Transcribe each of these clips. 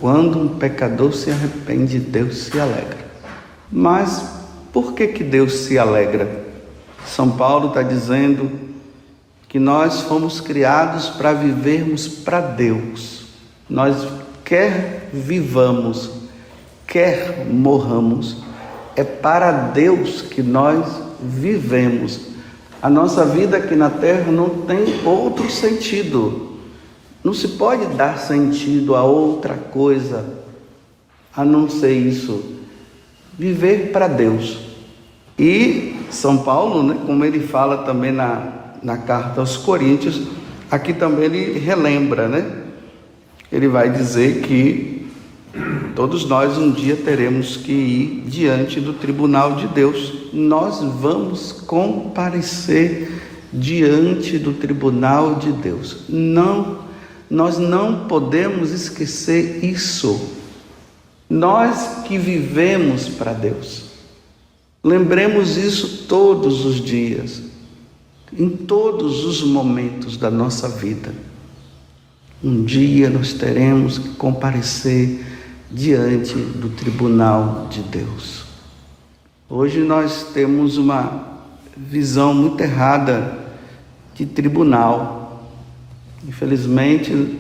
Quando um pecador se arrepende, Deus se alegra. Mas por que Deus se alegra? São Paulo está dizendo que nós fomos criados para vivermos para Deus. Nós, quer vivamos, quer morramos, é para Deus que nós vivemos. A nossa vida aqui na terra não tem outro sentido. Não se pode dar sentido a outra coisa a não ser isso. Viver para Deus. E São Paulo, né, como ele fala também na carta aos Coríntios, aqui também ele relembra, né? Ele vai dizer que todos nós um dia teremos que ir diante do tribunal de Deus. Nós vamos comparecer diante do tribunal de Deus. Nós não podemos esquecer isso. Nós que vivemos para Deus. Lembremos isso todos os dias, em todos os momentos da nossa vida. Um dia nós teremos que comparecer diante do tribunal de Deus. Hoje nós temos uma visão muito errada de tribunal. Infelizmente,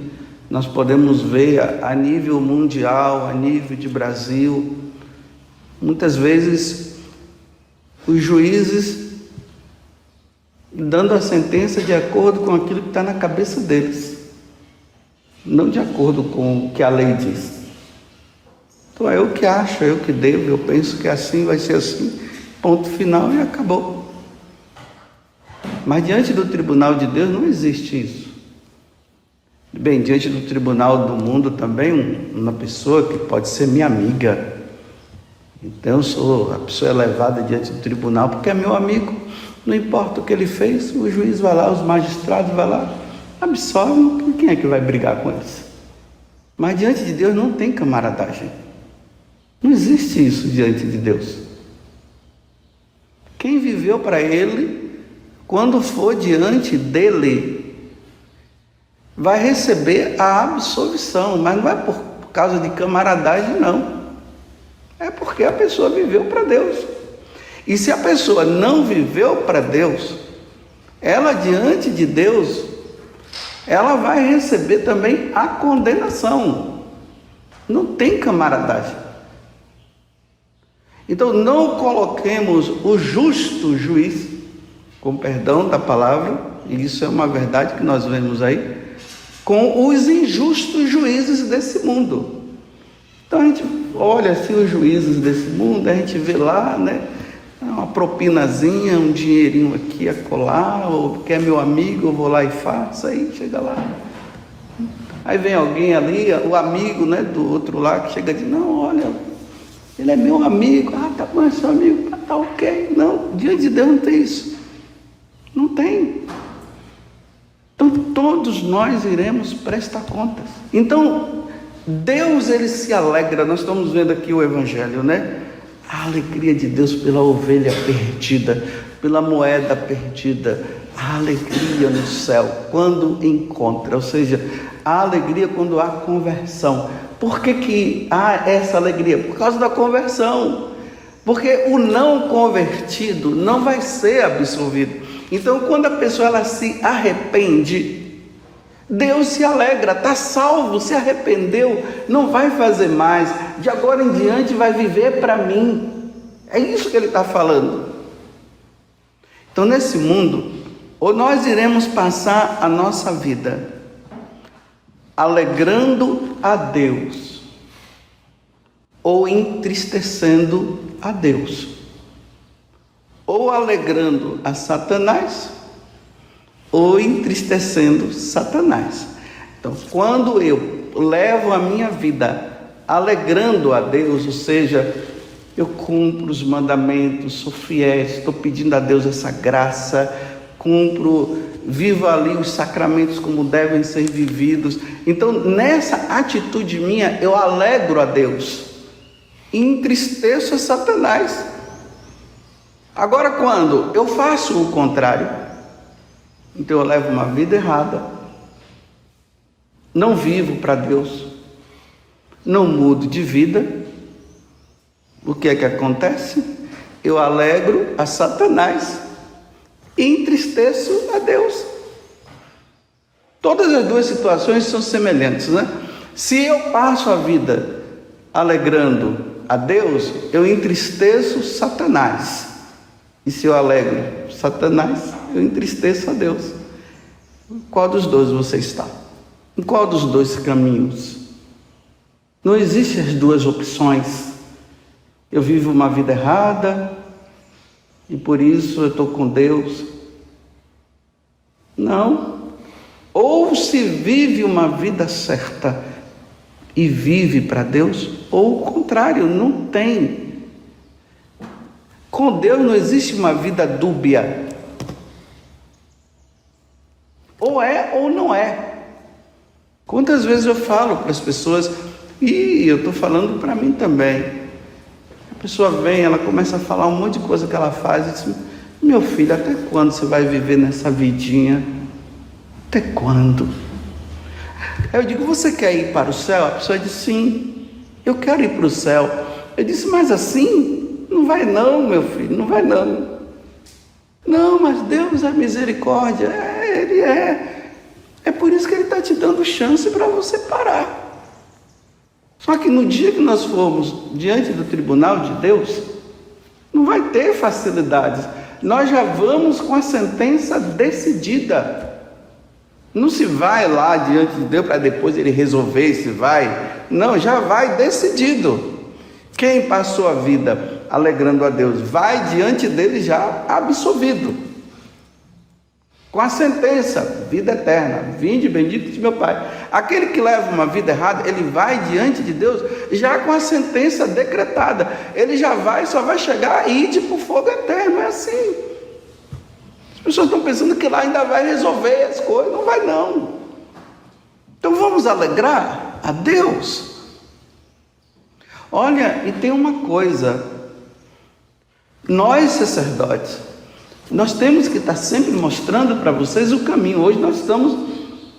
nós podemos ver a nível mundial, a nível de Brasil, muitas vezes os juízes dando a sentença de acordo com aquilo que está na cabeça deles, não de acordo com o que a lei diz. Então é eu que acho, é eu que devo, eu penso que assim vai ser assim, ponto final e acabou. Mas diante do tribunal de Deus não existe isso. Bem, diante do tribunal do mundo também, uma pessoa que pode ser minha amiga. Então eu sou a pessoa elevada diante do tribunal porque é meu amigo. Não importa o que ele fez, o juiz vai lá, os magistrados vai lá, absolvem. Quem é que vai brigar com eles? Mas diante de Deus não tem camaradagem. Não existe isso diante de Deus. Quem viveu para Ele, quando for diante dEle, vai receber a absolvição, mas não é por causa de camaradagem, não. É porque a pessoa viveu para Deus. E se a pessoa não viveu para Deus, ela diante de Deus, ela vai receber também a condenação. Não tem camaradagem. Então não coloquemos o justo juiz, com perdão da palavra, e isso é uma verdade que nós vemos aí, com os injustos juízes desse mundo. Então a gente olha assim os juízes desse mundo, a gente vê lá, né, uma propinazinha, um dinheirinho aqui, acolá, ou que é meu amigo, eu vou lá e faço, aí chega lá. Aí vem alguém ali, o amigo, né, do outro lá, que chega e diz, não, olha, ele é meu amigo, tá bom, é seu amigo, tá ok. Não, diante de Deus não tem isso. Não tem. Então todos nós iremos prestar contas. Então Deus, ele se alegra. Nós estamos vendo aqui o Evangelho, né? A alegria de Deus pela ovelha perdida, pela moeda perdida, a alegria no céu quando encontra, ou seja, a alegria quando há conversão. Por que há essa alegria? Por causa da conversão. Porque o não convertido não vai ser absolvido. Então, quando a pessoa ela se arrepende, Deus se alegra, está salvo, se arrependeu, não vai fazer mais, de agora em diante vai viver para mim. É isso que ele está falando. Então, nesse mundo, ou nós iremos passar a nossa vida alegrando a Deus, ou entristecendo a Deus, ou alegrando a Satanás, ou entristecendo Satanás. Então, quando eu levo a minha vida alegrando a Deus, ou seja, eu cumpro os mandamentos, sou fiel, estou pedindo a Deus essa graça, vivo ali os sacramentos como devem ser vividos. Então, nessa atitude minha, eu alegro a Deus e entristeço a Satanás. Agora, quando eu faço o contrário, então eu levo uma vida errada, não vivo para Deus, não mudo de vida, o que é que acontece? Eu alegro a Satanás e entristeço a Deus. Todas as duas situações são semelhantes, né? Se eu passo a vida alegrando a Deus, eu entristeço Satanás. E se eu alegro Satanás, eu entristeço a Deus. Em qual dos dois você está? Em qual dos dois caminhos? Não existem as duas opções. Eu vivo uma vida errada e por isso eu estou com Deus. Não. Ou se vive uma vida certa e vive para Deus, ou o contrário, não tem. Com Deus não existe uma vida dúbia. Ou é ou não é. Quantas vezes eu falo para as pessoas, e eu estou falando para mim também. A pessoa vem, ela começa a falar um monte de coisa que ela faz, e diz: meu filho, até quando você vai viver nessa vidinha? Até quando? Eu digo: você quer ir para o céu? A pessoa diz: sim, eu quero ir para o céu. Eu disse: mas assim, não vai não, meu filho, não vai não. Não, mas Deus é misericórdia. Ele é. É por isso que Ele está te dando chance para você parar. Só que no dia que nós formos diante do tribunal de Deus, não vai ter facilidades. Nós já vamos com a sentença decidida. Não se vai lá diante de Deus para depois Ele resolver se vai. Não, já vai decidido. Quem passou a vida alegrando a Deus, vai diante dele já absolvido. Com a sentença, vida eterna, vinde bendito de meu Pai. Aquele que leva uma vida errada, ele vai diante de Deus já com a sentença decretada. Ele já vai, só vai chegar e ir para o fogo eterno. É assim. As pessoas estão pensando que lá ainda vai resolver as coisas. Não vai não. Então vamos alegrar a Deus. Olha, e tem uma coisa. Nós sacerdotes, nós temos que estar sempre mostrando para vocês o caminho. Hoje nós estamos,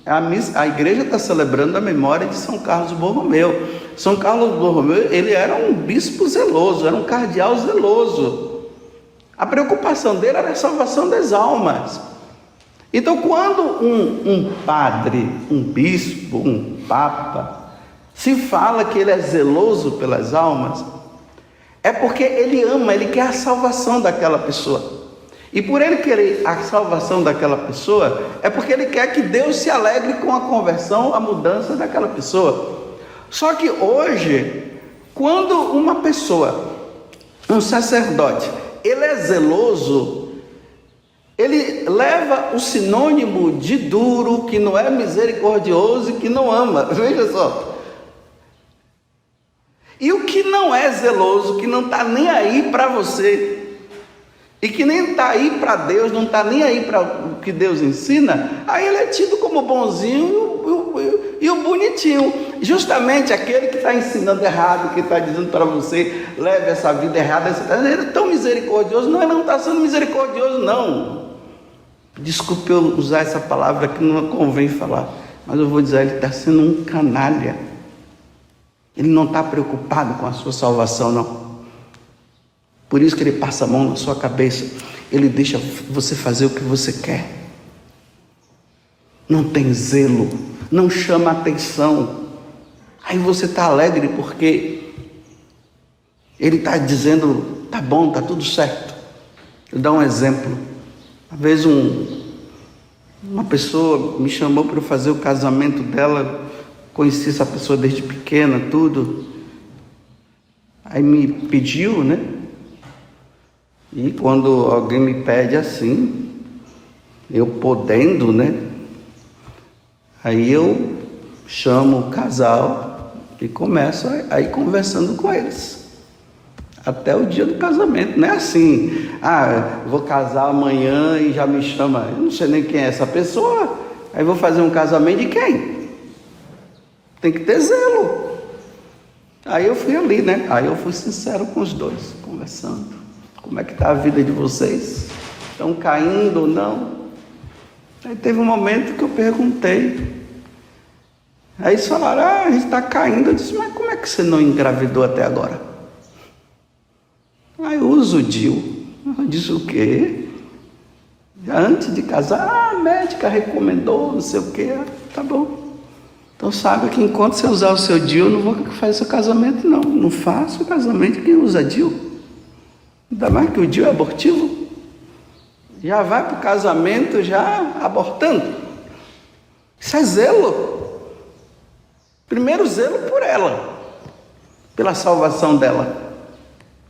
a igreja está celebrando a memória de São Carlos Borromeu. São Carlos Borromeu, ele era um bispo zeloso, era um cardeal zeloso. A preocupação dele era a salvação das almas. Então, quando um padre, um bispo, um papa, se fala que ele é zeloso pelas almas, é porque ele ama, ele quer a salvação daquela pessoa. E por ele querer a salvação daquela pessoa, é porque ele quer que Deus se alegre com a conversão, a mudança daquela pessoa. Só que hoje, quando uma pessoa, um sacerdote, ele é zeloso, ele leva o sinônimo de duro, que não é misericordioso e que não ama. Veja só. E o que não é zeloso, que não está nem aí para você, e que nem está aí para Deus, não está nem aí para o que Deus ensina, aí ele é tido como bonzinho e o bonitinho. Justamente aquele que está ensinando errado, que está dizendo para você, leve essa vida errada, ele é tão misericordioso. Não, ele não está sendo misericordioso, não. Desculpe eu usar essa palavra que não convém falar, mas eu vou dizer, ele está sendo um canalha. Ele não está preocupado com a sua salvação, não. Por isso que ele passa a mão na sua cabeça. Ele deixa você fazer o que você quer. Não tem zelo, não chama atenção. Aí você está alegre porque ele está dizendo, tá bom, tá tudo certo. Eu vou dar um exemplo. Uma vez uma pessoa me chamou para eu fazer o casamento dela. Conheci essa pessoa desde pequena, tudo. Aí me pediu, né? E quando alguém me pede assim, eu podendo, né? Aí eu chamo o casal e começo a ir conversando com eles. Até o dia do casamento. Não é assim, vou casar amanhã e já me chama. Eu não sei nem quem é essa pessoa. Aí vou fazer um casamento de quem? Tem que ter zelo. Aí eu fui ali, né? Aí eu fui sincero com os dois, conversando. Como é que está a vida de vocês? Estão caindo ou não? Aí teve um momento que eu perguntei. Aí eles falaram, a gente está caindo. Eu disse, mas como é que você não engravidou até agora? Aí usa o DIU. Diz o quê? Já antes de casar, a médica recomendou, não sei o quê. Tá bom. Então sabe que enquanto você usar o seu DIU, eu não vou fazer seu casamento, não. Não faço casamento quem usa DIU. Ainda mais que o DIU é abortivo. Já vai para o casamento já abortando. Isso é zelo. Primeiro zelo por ela, pela salvação dela.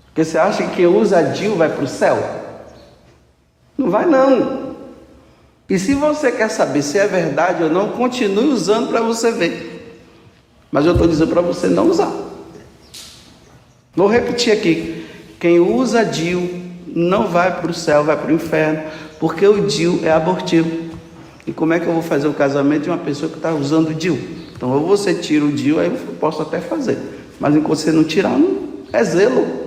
Porque você acha que quem usa DIU vai para o céu? Não vai não. E se você quer saber se é verdade ou não, continue usando para você ver. Mas eu estou dizendo para você não usar. Vou repetir aqui. Quem usa DIU não vai para o céu, vai para o inferno, porque o DIU é abortivo. E como é que eu vou fazer o casamento de uma pessoa que está usando o DIU? Então, ou você tira o DIU, aí eu posso até fazer. Mas enquanto você não tirar, não, é zelo.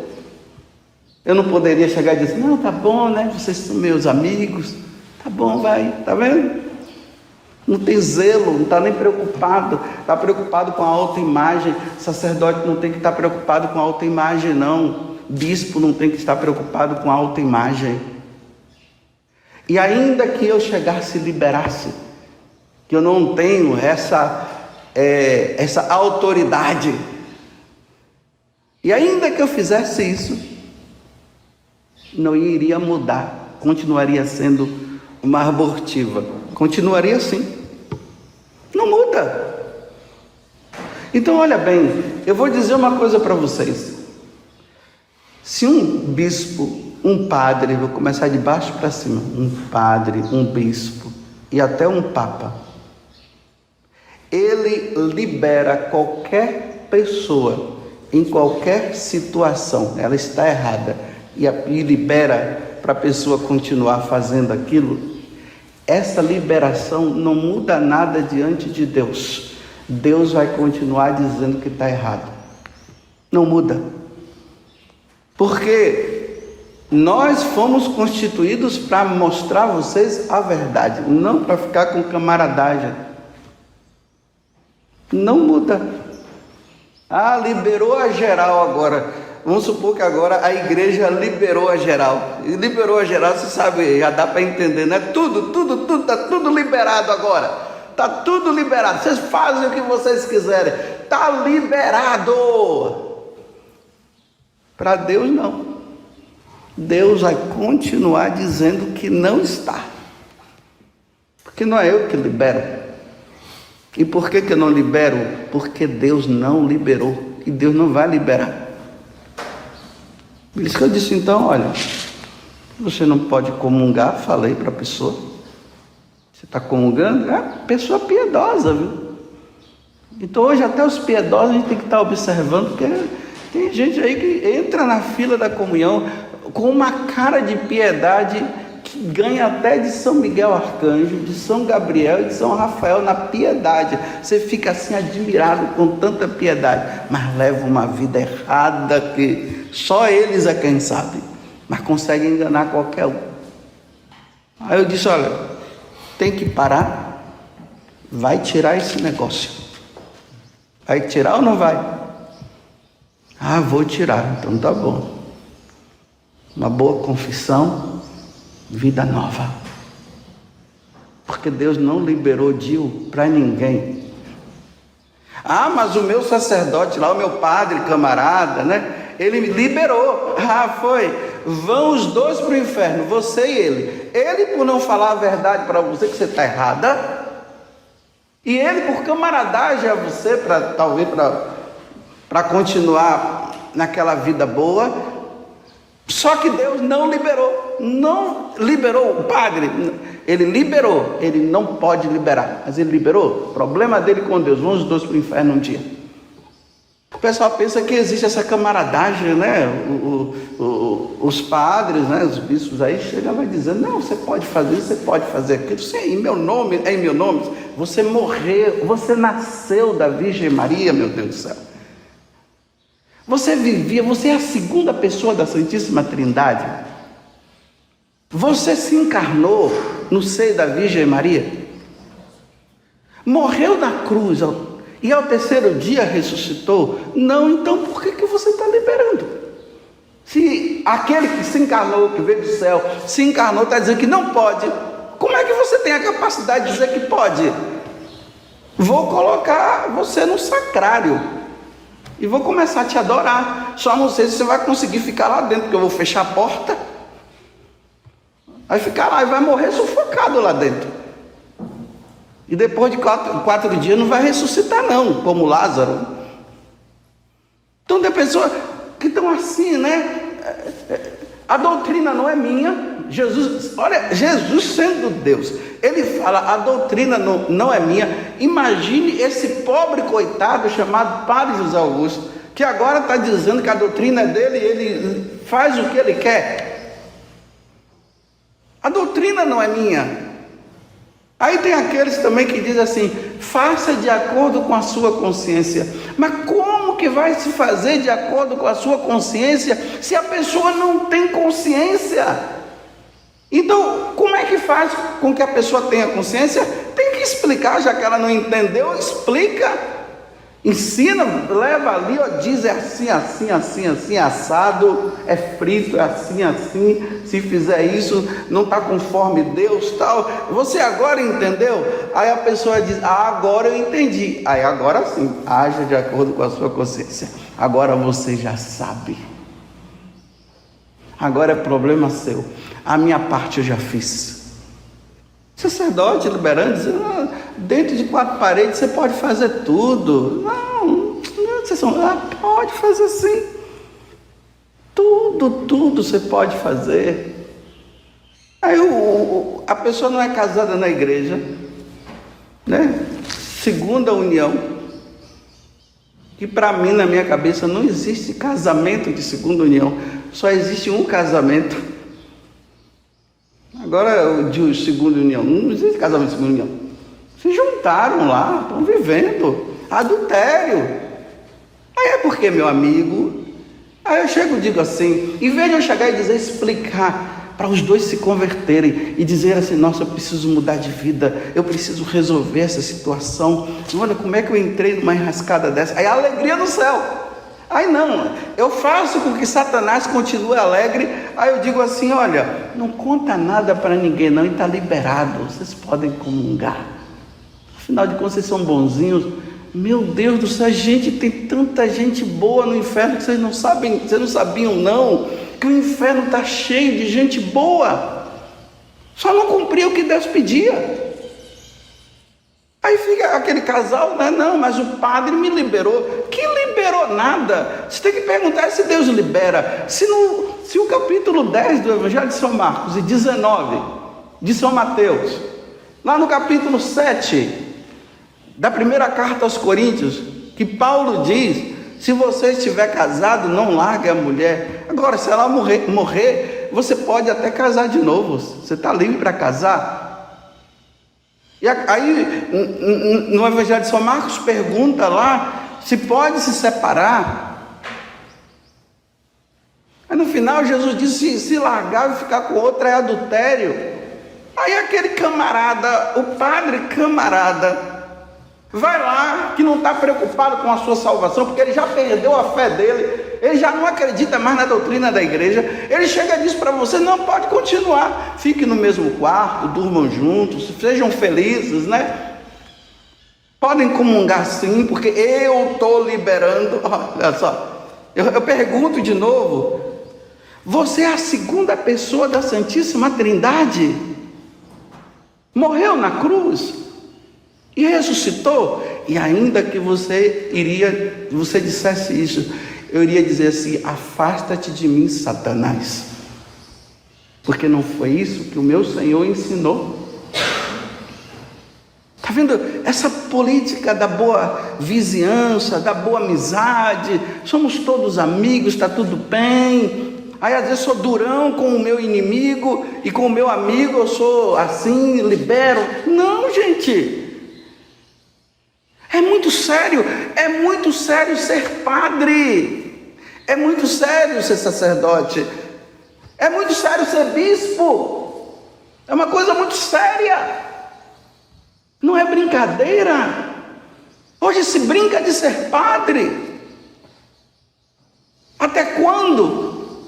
Eu não poderia chegar e dizer, não, tá bom, né? Vocês são meus amigos. Tá bom, vai. Tá vendo? Não tem zelo, não está nem preocupado. Está preocupado com a autoimagem. Sacerdote não tem que estar preocupado com a autoimagem, não. Bispo não tem que estar preocupado com a autoimagem. E ainda que eu chegasse e liberasse, que eu não tenho essa autoridade, e ainda que eu fizesse isso, não iria mudar, continuaria sendo uma abortiva, continuaria assim, não muda. Então olha bem, eu vou dizer uma coisa para vocês. Se um bispo, um padre, vou começar de baixo para cima, um padre, um bispo e até um papa, ele libera qualquer pessoa em qualquer situação, ela está errada, e libera para a pessoa continuar fazendo aquilo, essa liberação não muda nada diante de Deus. Deus vai continuar dizendo que está errado. Não muda. Porque nós fomos constituídos para mostrar a vocês a verdade, não para ficar com camaradagem. Não muda. Ah, liberou a geral agora. Vamos supor que agora a igreja liberou a geral. E liberou a geral, você sabe, já dá para entender, né? Tudo, está tudo liberado agora. Está tudo liberado. Vocês fazem o que vocês quiserem. Está liberado. Para Deus não. Deus vai continuar dizendo que não está. Porque não é eu que libero. E por que eu não libero? Porque Deus não liberou. E Deus não vai liberar. Por isso que eu disse então, olha, você não pode comungar, falei para a pessoa. Você está comungando? É pessoa piedosa, viu? Então hoje até os piedosos a gente tem que estar observando, porque tem gente aí que entra na fila da comunhão com uma cara de piedade que ganha até de São Miguel Arcanjo, de São Gabriel e de São Rafael na piedade. Você fica assim admirado com tanta piedade, mas leva uma vida errada que só eles é quem sabe, mas consegue enganar qualquer um. Aí eu disse, olha, tem que parar, vai tirar esse negócio. Vai tirar ou não vai? Ah, vou tirar, então tá bom. Uma boa confissão, vida nova. Porque Deus não liberou DIU para ninguém. Ah, mas o meu sacerdote lá, o meu padre, camarada, né? Ele me liberou. Ah, foi. Vão os dois para o inferno, você e ele. Ele por não falar a verdade para você que você está errada. E ele por camaradagem a você, talvez para continuar naquela vida boa. Só que Deus não liberou. Não liberou o padre. Ele liberou. Ele não pode liberar. Mas ele liberou. O problema dele com Deus. Vão os dois para o inferno um dia. O pessoal pensa que existe essa camaradagem, né? Os padres, né? Os bispos aí chegam e vai dizendo, não, você pode fazer isso, você pode fazer aquilo. Sim, em meu nome, é em meu nome. Você morreu, você nasceu da Virgem Maria, meu Deus do céu. Você vivia, você é a segunda pessoa da Santíssima Trindade. Você se encarnou no seio da Virgem Maria. Morreu na cruz. e ao terceiro dia ressuscitou? Não, então por que você está liberando? Se aquele que se encarnou, que veio do céu, se encarnou, está dizendo que não pode, como é que você tem a capacidade de dizer que pode? Vou colocar você no sacrário e vou começar a te adorar. Só não sei se você vai conseguir ficar lá dentro, porque eu vou fechar a porta. Vai ficar lá e vai morrer sufocado lá dentro. E depois de quatro dias não vai ressuscitar não, como Lázaro. Então tem pessoas que estão assim, né? A doutrina não é minha. Jesus, olha, Jesus sendo Deus, ele fala, a doutrina não é minha. Imagine esse pobre coitado chamado Padre José Augusto, que agora está dizendo que a doutrina é dele e ele faz o que ele quer. A doutrina não é minha. Aí tem aqueles também que dizem assim, faça de acordo com a sua consciência. Mas como que vai se fazer de acordo com a sua consciência se a pessoa não tem consciência? Então, como é que faz com que a pessoa tenha consciência? Tem que explicar, já que ela não entendeu, explica, ensina, leva ali, ó, diz é assim, assim, assim, assim, assado, é frito, é assim, assim, se fizer isso, não está conforme Deus, tal. Você agora entendeu? Aí a pessoa diz, agora eu entendi. Aí agora sim, haja de acordo com a sua consciência. Agora você já sabe. Agora é problema seu. A minha parte eu já fiz. Sacerdote liberando, dizendo, dentro de 4 paredes você pode fazer tudo. Não, vocês são, pode fazer sim. Tudo você pode fazer. Aí a pessoa não é casada na igreja, né? Segunda união. Que para mim, na minha cabeça, não existe casamento de segunda união. Só existe um casamento. Agora, o de segunda união, não existe casamento de segunda união. Se juntaram lá, estão vivendo. Adultério. Aí é porque, meu amigo, aí eu chego e digo assim, em vez de eu chegar e dizer, explicar, para os dois se converterem e dizer assim, nossa, eu preciso mudar de vida, eu preciso resolver essa situação. Olha, como é que eu entrei numa enrascada dessa? Aí a alegria no céu. Aí não, eu faço com que Satanás continue alegre. Aí eu digo assim, olha, não conta nada para ninguém não, e está liberado, vocês podem comungar. Afinal de contas, vocês são bonzinhos. Meu Deus do céu, gente, tem tanta gente boa no inferno que vocês não sabem, vocês não sabiam não, que o inferno está cheio de gente boa, só não cumpriu o que Deus pedia. Aí fica aquele casal, né? Não, mas o padre me liberou. Que liberou nada? Você tem que perguntar se Deus libera. Se o capítulo 10 do Evangelho de São Marcos e 19 de São Mateus, lá no capítulo 7 da primeira carta aos Coríntios, que Paulo diz, se você estiver casado, não largue a mulher. Agora, se ela morrer, você pode até casar de novo. Você está livre para casar. E aí, no Evangelho de São Marcos, pergunta lá, se pode se separar. Aí no final, Jesus disse, se largar e ficar com outra é adultério. Aí aquele camarada, o padre camarada, vai lá, que não está preocupado com a sua salvação, porque ele já perdeu a fé dele, ele já não acredita mais na doutrina da igreja. Ele chega e diz para você, não, pode continuar, fique no mesmo quarto, durmam juntos, sejam felizes, né? Podem comungar sim, porque eu estou liberando. Olha só, eu pergunto de novo, você é a segunda pessoa da Santíssima Trindade? Morreu na cruz e ressuscitou, e ainda que você dissesse isso, eu iria dizer assim, afasta-te de mim, Satanás, porque não foi isso que o meu Senhor ensinou. Está vendo essa política da boa vizinhança, da boa amizade, somos todos amigos, está tudo bem. Aí às vezes sou durão com o meu inimigo, e com o meu amigo eu sou assim, libero. Não, gente, é muito sério ser padre, é muito sério ser sacerdote, é muito sério ser bispo, é uma coisa muito séria, não é brincadeira. Hoje se brinca de ser padre. Até quando?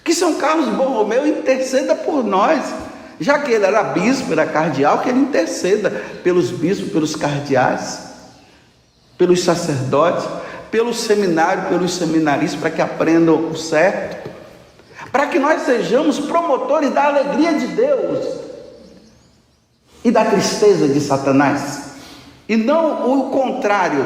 Que São Carlos Borromeu interceda por nós, já que ele era bispo, era cardeal, que ele interceda pelos bispos, pelos cardeais, pelos sacerdotes, pelo seminário, pelos seminaristas, para que aprendam o certo, para que nós sejamos promotores da alegria de Deus e da tristeza de Satanás, e não o contrário,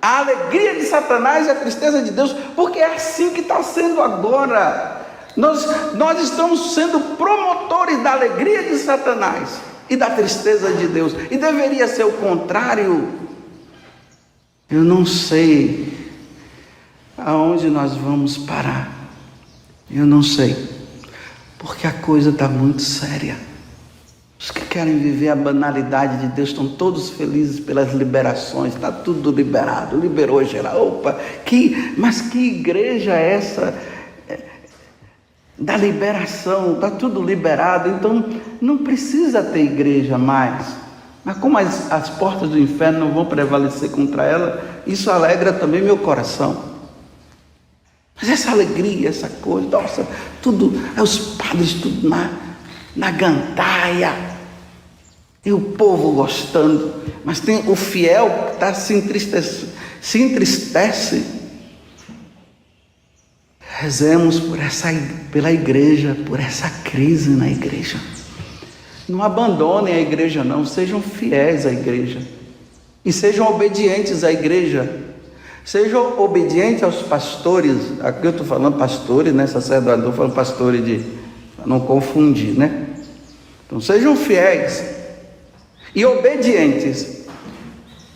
a alegria de Satanás e a tristeza de Deus, porque é assim que está sendo agora. Nós estamos sendo promotores da alegria de Satanás e da tristeza de Deus, e deveria ser o contrário. Eu não sei aonde nós vamos parar, eu não sei, porque a coisa está muito séria. Os que querem viver a banalidade de Deus estão todos felizes pelas liberações, está tudo liberado, liberou geral. Opa, mas que igreja é essa da liberação? Está tudo liberado, então não precisa ter igreja mais. Mas como as portas do inferno não vão prevalecer contra ela, isso alegra também meu coração. Mas essa alegria, essa coisa, nossa, tudo, os padres tudo na gandaia, e o povo gostando, mas tem o fiel que tá, se entristece. Rezemos pela igreja, por essa crise na igreja. Não abandonem a igreja não, sejam fiéis à igreja, e sejam obedientes à igreja, sejam obedientes aos pastores. Aqui eu estou falando pastores, né, sacerdote, estou falando pastores para não confundir, né? Então sejam fiéis e obedientes.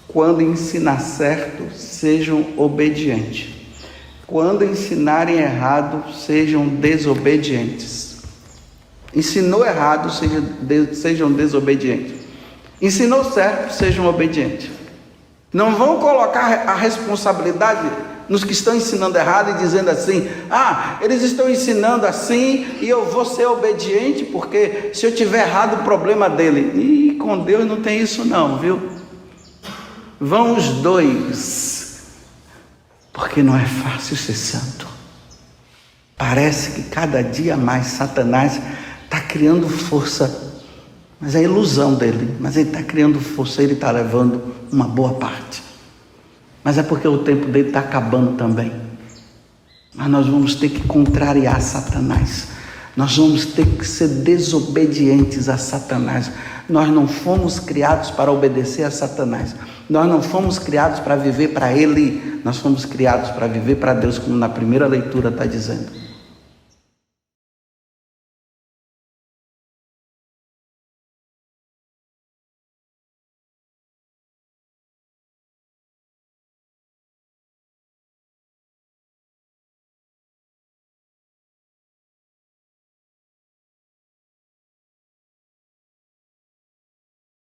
Quando ensinar certo, sejam obedientes. Quando ensinarem errado, sejam desobedientes. Ensinou errado, sejam desobedientes. Ensinou certo, sejam obedientes. Não vão colocar a responsabilidade nos que estão ensinando errado e dizendo assim: eles estão ensinando assim e eu vou ser obediente, porque se eu tiver errado o problema dele. E com Deus não tem isso não, viu? Vão os dois, porque não é fácil ser santo. Parece que cada dia mais Satanás está criando força, mas é ilusão dele, mas ele está criando força, ele está levando uma boa parte, mas é porque o tempo dele está acabando também. Mas nós vamos ter que contrariar Satanás, nós vamos ter que ser desobedientes a Satanás. Nós não fomos criados para obedecer a Satanás, nós não fomos criados para viver para ele, nós fomos criados para viver para Deus, como na primeira leitura está dizendo.